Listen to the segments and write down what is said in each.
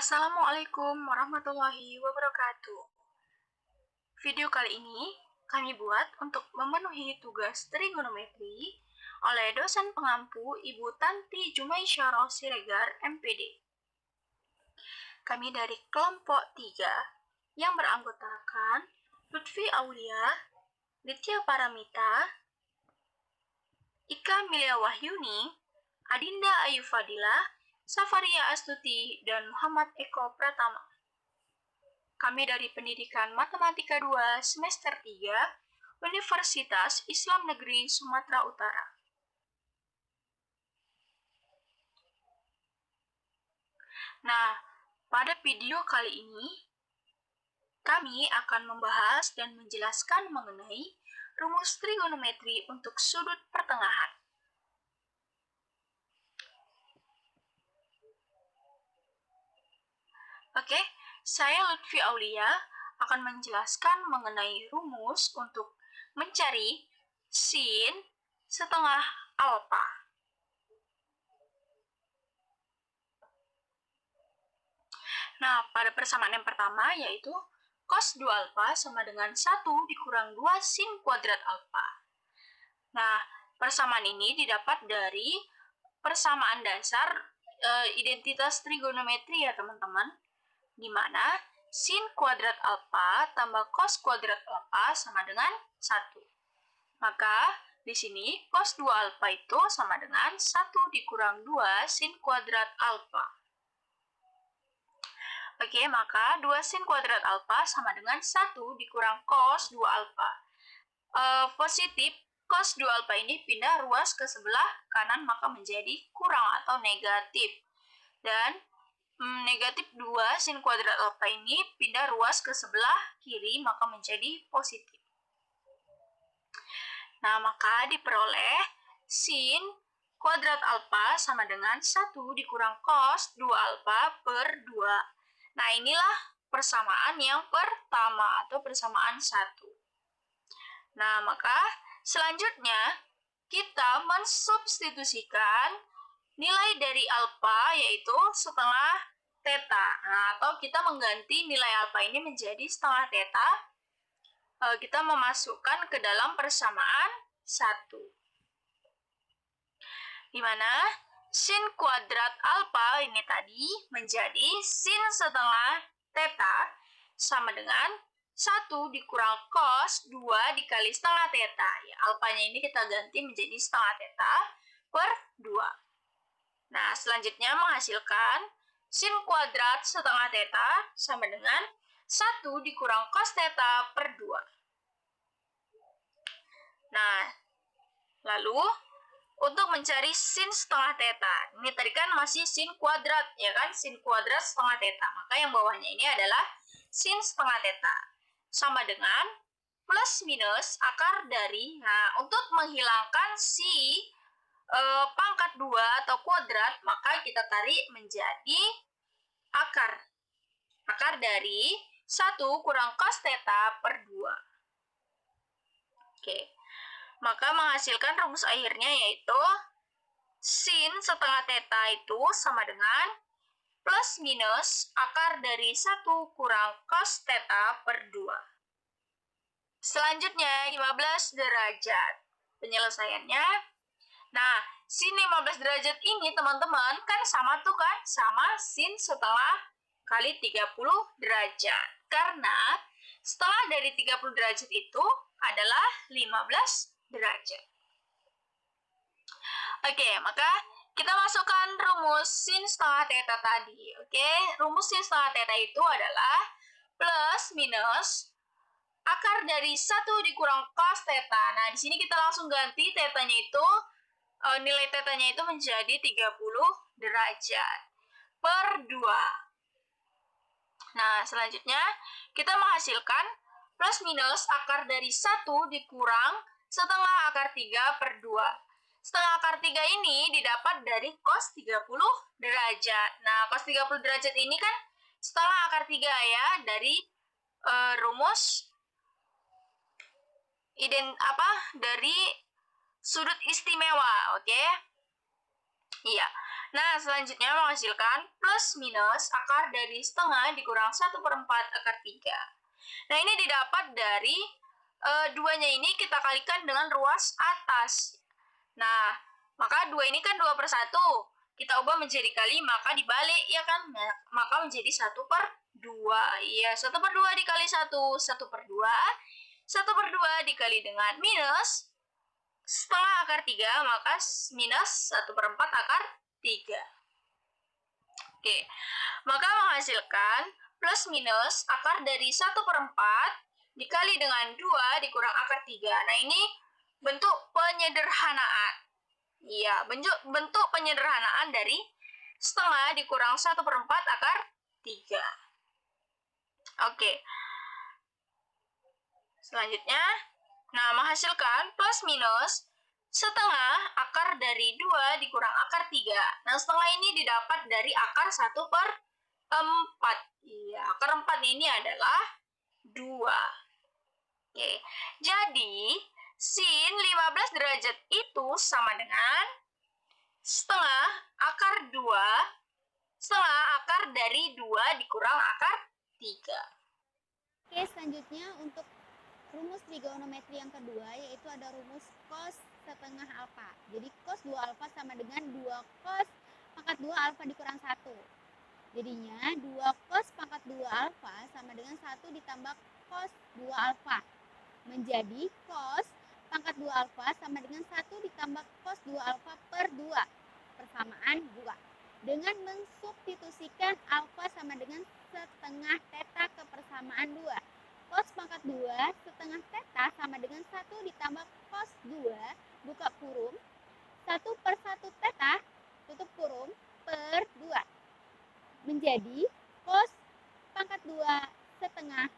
Assalamualaikum warahmatullahi wabarakatuh. Video kali ini kami buat untuk memenuhi tugas trigonometri oleh dosen pengampu Ibu Tanti Jumaisyarah Siregar, MPD. Kami dari kelompok 3 yang beranggotakan Lutfi Aulia, Ditya Paramita, Ika Milia Wahyuni, Adinda Ayu Fadilah, Safaria Astuti, dan Muhammad Eko Pratama. Kami dari Pendidikan Matematika 2 semester 3, Universitas Islam Negeri Sumatera Utara. Nah, pada video kali ini, kami akan membahas dan menjelaskan mengenai rumus trigonometri untuk sudut pertengahan. Oke, saya Lutfi Aulia akan menjelaskan mengenai rumus untuk mencari sin setengah alfa. Nah, pada persamaan yang pertama yaitu cos 2 alfa sama dengan 1 dikurang 2 sin kuadrat alfa. Nah, persamaan ini didapat dari persamaan dasar identitas trigonometri ya teman-teman, di mana sin kuadrat alfa tambah cos kuadrat alfa sama dengan 1. Maka di sini cos 2 alfa itu sama dengan 1 dikurang 2 sin kuadrat alfa. Oke, maka 2 sin kuadrat alfa sama dengan 1 dikurang cos 2 alfa. Positif, cos 2 alfa ini pindah ruas ke sebelah kanan maka menjadi kurang atau negatif. Dan negatif 2 sin kuadrat alfa ini pindah ruas ke sebelah kiri maka menjadi positif. Nah, maka diperoleh sin kuadrat alfa sama dengan 1 dikurang cos 2 alfa per 2. Nah, inilah persamaan yang pertama atau persamaan 1. Nah, maka selanjutnya kita mensubstitusikan nilai dari alfa yaitu setengah theta. Nah, atau kita mengganti nilai alfa ini menjadi setengah theta. Kita memasukkan ke dalam persamaan 1. Di mana sin kuadrat alfa ini tadi menjadi sin setengah theta sama dengan 1 dikurang cos 2 dikali setengah theta. Ya, alfanya ini kita ganti menjadi setengah theta per 2. Nah, selanjutnya menghasilkan sin kuadrat setengah theta sama dengan 1 dikurang cos theta per 2. Nah, lalu untuk mencari sin setengah theta, ini tadi kan masih sin kuadrat, ya kan? Sin kuadrat setengah theta. Maka yang bawahnya ini adalah sin setengah theta. Sama dengan plus minus akar dari, nah untuk menghilangkan si pangkat 2 atau kuadrat, maka kita tarik menjadi akar. Akar dari 1 kurang cos theta per 2. Oke. Maka menghasilkan rumus akhirnya yaitu sin setengah theta itu sama dengan plus minus akar dari 1 kurang cos theta per 2. Selanjutnya 15 derajat. Penyelesaiannya, nah sin 15 derajat ini teman-teman kan sama tuh kan, sama sin setengah kali 30 derajat. Karena setengah dari 30 derajat itu adalah 15 derajat. Oke, maka kita masukkan rumus sin setengah theta tadi. Oke, rumus sin setengah theta itu adalah plus minus akar dari 1 dikurang cos theta. Nah, di sini kita langsung ganti tetanya itu, nilai tetanya itu menjadi 30 derajat per 2. Nah, selanjutnya kita menghasilkan plus minus akar dari 1 dikurang setengah akar 3 per 2. Setengah akar 3 ini didapat dari cos 30 derajat. Nah, cos 30 derajat ini kan setengah akar 3 ya, dari rumus dari sudut istimewa, oke? Iya. Nah, selanjutnya menghasilkan plus minus akar dari setengah dikurang 1/4 akar 3. Nah, ini didapat dari duanya ini kita kalikan dengan ruas atas. Nah, maka 2 ini kan 2/1. Kita ubah menjadi kali, maka dibalik, ya kan? Nah, maka menjadi 1/2. Iya, 1/2 dikali 1, 1/2. 1/2 dikali dengan minus setengah akar 3, maka minus 1/4 akar 3. Oke, maka menghasilkan plus minus akar dari 1/4 dikali dengan 2 dikurang akar 3. Nah, ini bentuk penyederhanaan. Iya, bentuk penyederhanaan dari setengah dikurang 1/4 akar 3. Oke. Selanjutnya, nah menghasilkan plus minus setengah akar dari 2 dikurang akar 3. Nah, setengah ini didapat dari akar 1/4. Iya, akar 4 ini adalah 2. Oke, jadi sin 15 derajat itu sama dengan setengah akar 2, setengah akar dari 2 dikurang akar 3. Oke, selanjutnya untuk rumus trigonometri yang kedua, yaitu ada rumus cos setengah alfa. Jadi cos 2 alfa sama dengan 2 cos pangkat 2 alfa dikurang 1. Jadinya 2 cos pangkat 2 alfa sama dengan 1 ditambah cos 2 alfa. Menjadi cos pangkat 2 alfa sama dengan 1 ditambah cos 2 alfa per 2. Persamaan 2. Dengan mensubstitusikan alfa sama dengan setengah theta ke persamaan 2. Cos pangkat 2 setengah theta sama dengan 1 ditambah cos 2 buka kurung 1/1 theta tutup kurung per 2 menjadi cos pangkat 2 setengah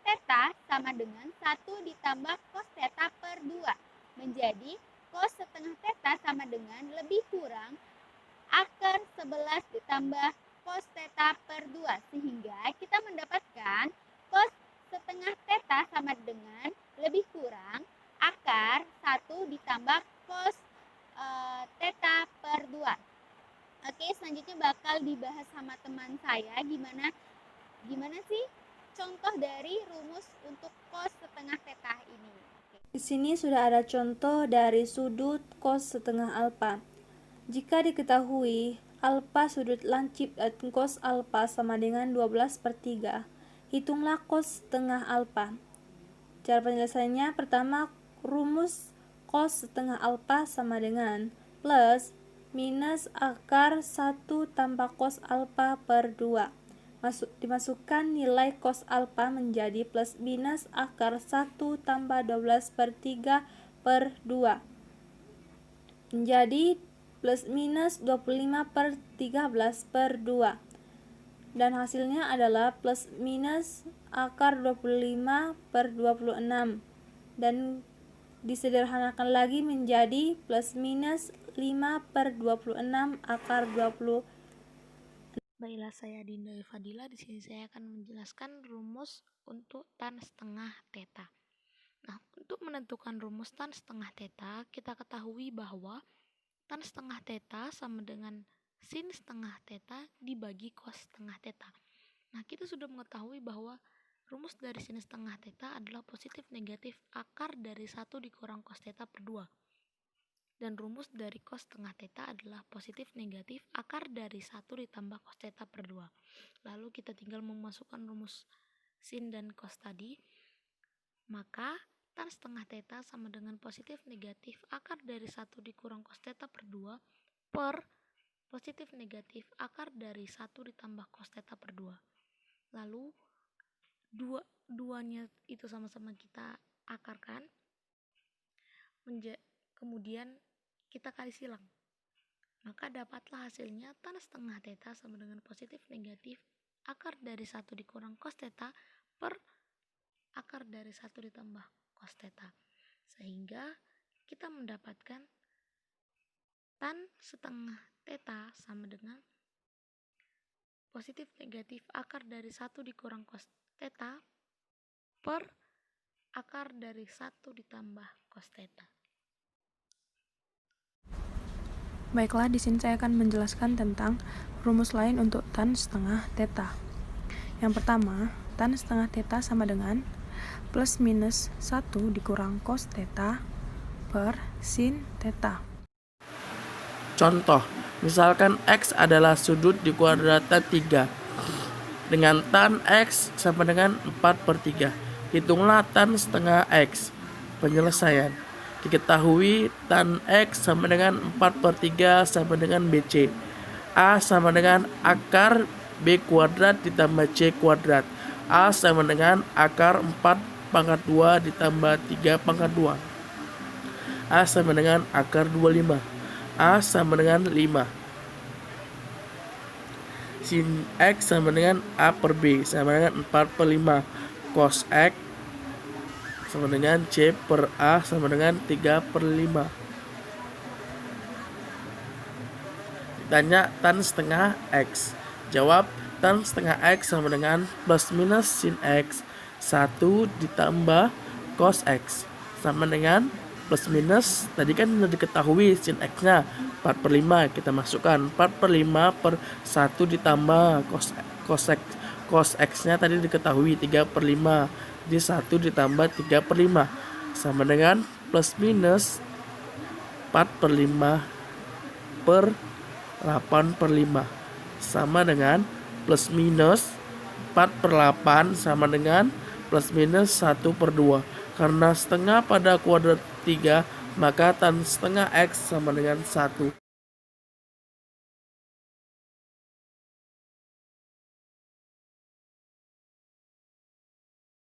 theta sama dengan 1 ditambah cos theta per 2 menjadi cos setengah theta sama dengan lebih kurang akar 11 ditambah cos theta per 2, sehingga kita mendapatkan cos setengah theta sama dengan lebih kurang akar 1 ditambah cos theta per 2. Oke, selanjutnya bakal dibahas sama teman saya gimana sih contoh dari rumus untuk cos setengah theta ini. Di sini sudah ada contoh dari sudut cos setengah alfa. Jika diketahui alfa sudut lancip dan cos alfa sama dengan 12/3, hitunglah cos setengah alfa. Cara penyelesaiannya, pertama, rumus cos setengah alfa sama dengan plus minus akar 1 tambah cos alfa per 2. Dimasukkan nilai cos alfa menjadi plus minus akar 1 tambah 12/3 per 2 menjadi plus minus 25/13 per 2, dan hasilnya adalah plus minus akar 25/26, dan disederhanakan lagi menjadi plus minus 5/26 akar 20. Baiklah, saya Dinda Fadila. Di sini saya akan menjelaskan rumus untuk tan setengah theta. Nah, untuk menentukan rumus tan setengah theta, kita ketahui bahwa tan setengah theta sama dengan sin setengah theta dibagi cos setengah theta. Nah, kita sudah mengetahui bahwa rumus dari sin setengah theta adalah positif negatif akar dari 1 dikurang cos theta per 2. Dan rumus dari cos setengah theta adalah positif negatif akar dari 1 ditambah cos theta per 2. Lalu kita tinggal memasukkan rumus sin dan cos tadi. Maka tan setengah theta sama dengan positif negatif akar dari 1 dikurang cos theta per 2 per positif negatif akar dari 1 ditambah cos theta per 2. Lalu duanya itu sama-sama kita akarkan. Kemudian kita kali silang. Maka dapatlah hasilnya tan setengah theta sama dengan positif negatif akar dari 1 dikurang cos theta per akar dari 1 ditambah cos theta. Sehingga kita mendapatkan tan setengah theta sama dengan positif negatif akar dari 1 dikurang cos theta per akar dari 1 ditambah cos theta. Baiklah, di sini saya akan menjelaskan tentang rumus lain untuk tan setengah theta. Yang pertama, tan setengah theta sama dengan plus minus 1 dikurang cos theta per sin theta. Contoh, misalkan X adalah sudut di kuadrat 3 dengan tan X sama dengan 4/3. Hitunglah tan setengah X. Penyelesaian. Diketahui tan X sama dengan 4/3 sama dengan BC. A sama dengan akar B kuadrat ditambah C kuadrat. A sama dengan akar 4/2 ditambah 3/2. A sama dengan akar 25. A sama dengan 5. Sin X sama dengan A per B sama dengan 4/5. Cos X sama dengan C per A sama dengan 3/5. Ditanya tan setengah X. Jawab, tan setengah X sama dengan plus minus sin X 1 ditambah cos X sama dengan plus minus, tadi kan sudah diketahui sin X nya 4/5, kita masukkan 4/5 per 1 ditambah cos X nya tadi diketahui 3/5, jadi 1 ditambah 3/5 sama dengan plus minus 4/5 per 8/5 sama dengan plus minus 4/8 sama dengan plus minus 1/2. Karena setengah pada kuadrat 3, maka tan setengah X sama dengan 1.